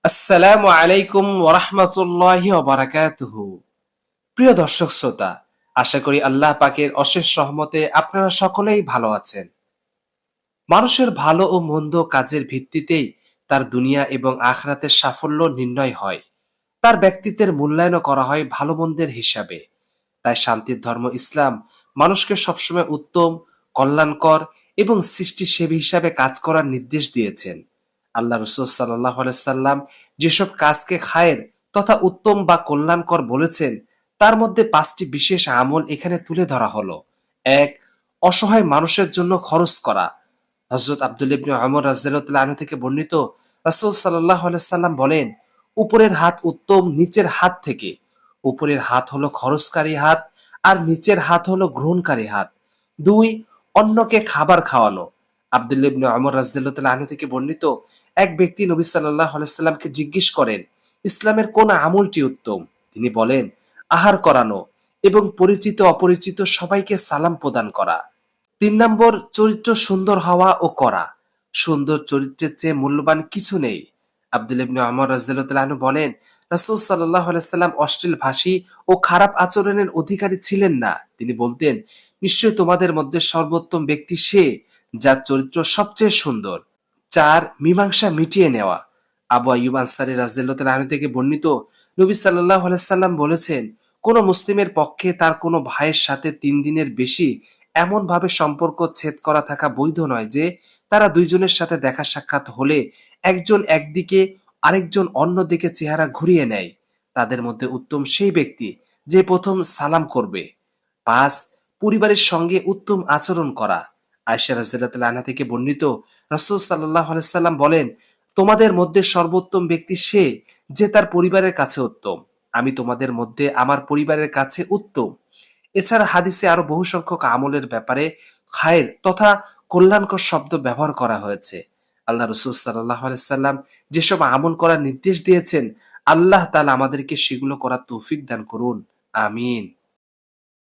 আসসালামু আলাইকুম ওরহমতুল্লাহি ওবারাকাতুহু। প্রিয় দর্শক শ্রোতা, আশা করি আল্লাহ পাকের অশেষ রহমতে আপনারা সকলেই ভালো আছেন। মানুষের ভালো ও মন্দ কাজের ভিত্তিতেই তার দুনিয়া এবং আখরাতের সাফল্য নির্ণয় হয়। তার ব্যক্তিত্বের মূল্যায়নও করা হয় ভালো মন্দের হিসাবে। তাই শান্তির ধর্ম ইসলাম মানুষকে সবসময় উত্তম, কল্যাণকর এবং সৃষ্টিসেবী হিসাবে কাজ করার নির্দেশ দিয়েছেন। আল্লাহ রসুল সাল্লাহ সাল্লাম যেসব কাজকে খায়ের তথা উত্তম বা কল্যাণকর বলেছেন, তার মধ্যে 5টি বিশেষ আমল এখানে তুলে ধরা হলো। 1. অসহায় মানুষের জন্য খরচ করা। হযরত আব্দুল্লাহ ইবনে ওমর রাদিয়াল্লাহু আনহু থেকে বর্ণিত, রাসূল সাল্লাল্লাহু আলাইহি সাল্লাম বলেন, উপরের হাত উত্তম নিচের হাত থেকে। উপরের হাত হলো খরচকারী হাত, আর নিচের হাত হলো গ্রহণকারী হাত। 2. অন্যকে খাবার খাওয়ানো। আব্দুল্লাহ ইবনে ওমর রাদিয়াল্লাহু আনহু থেকে বর্ণিত, এক ব্যক্তি নবী সাল্লাল্লাহু আলাইহি সাল্লামকে জিজ্ঞেস করেন, ইসলামের কোন আমলটি উত্তম? তিনি বলেন, আহার করানো এবং পরিচিত অপরিচিত সবাইকে সালাম প্রদান করা। 3 নম্বর, চরিত্র সুন্দর হওয়া ও করা। সুন্দর চরিত্রের চেয়ে মূল্যবান কিছু নেই। আব্দুল্লাহ ইবনে ওমর রাদিয়াল্লাহু আনহু বলেন, রাসূল সাল্লাল্লাহু আলাইহি সাল্লাম অশ্লীল ভাষী ও খারাপ আচরণের অধিকারী ছিলেন না। তিনি বলতেন, নিশ্চয় তোমাদের মধ্যে সর্বোত্তম ব্যক্তি সে যার চরিত্র সবচেয়ে সুন্দর। 4. মীমাংসা মিটিয়ে নেওয়া। আবু আইয়ুব আনসারী রাদিয়াল্লাহু আনহু থেকে বর্ণিত, নবী সাল্লাল্লাহু আলাইহি সাল্লাম বলেছেন, কোন মুসলিমের পক্ষে তার কোনো ভাইয়ের সাথে 3 দিনের বেশি এমন ভাবে সম্পর্ক ছেদ করা থাকা বৈধ নয় যে তারা দুইজনের সাথে দেখা সাক্ষাৎ হলে একজন একদিকে আরেকজন অন্যদিকে চেহারা ঘুরিয়ে নেয়। তাদের মধ্যে উত্তম সেই ব্যক্তি যে প্রথম সালাম করবে। 5. পরিবারের সঙ্গে উত্তম আচরণ করা। আয়েশা রাদিয়াল্লাহু আনহা থেকে বর্ণিত, রাসূল সাল্লাল্লাহু আলাইহি সাল্লাম বলেন, তোমাদের মধ্যে সর্বোত্তম ব্যক্তি সে যে তার পরিবারের কাছে উত্তম। আমি তোমাদের মধ্যে আমার পরিবারের কাছে উত্তম। এছাড়া হাদিসে আরো বহু সংখ্যক আমলের ব্যাপারে খায়ের তথা কল্যাণকর শব্দ ব্যবহার করা হয়েছে। আল্লাহ রসুল সাল্লাহ আলাইসাল্লাম যেসব আমল করার নির্দেশ দিয়েছেন, আল্লাহ তাআলা আমাদেরকে সেগুলো করার তৌফিক দান করুন। আমিন।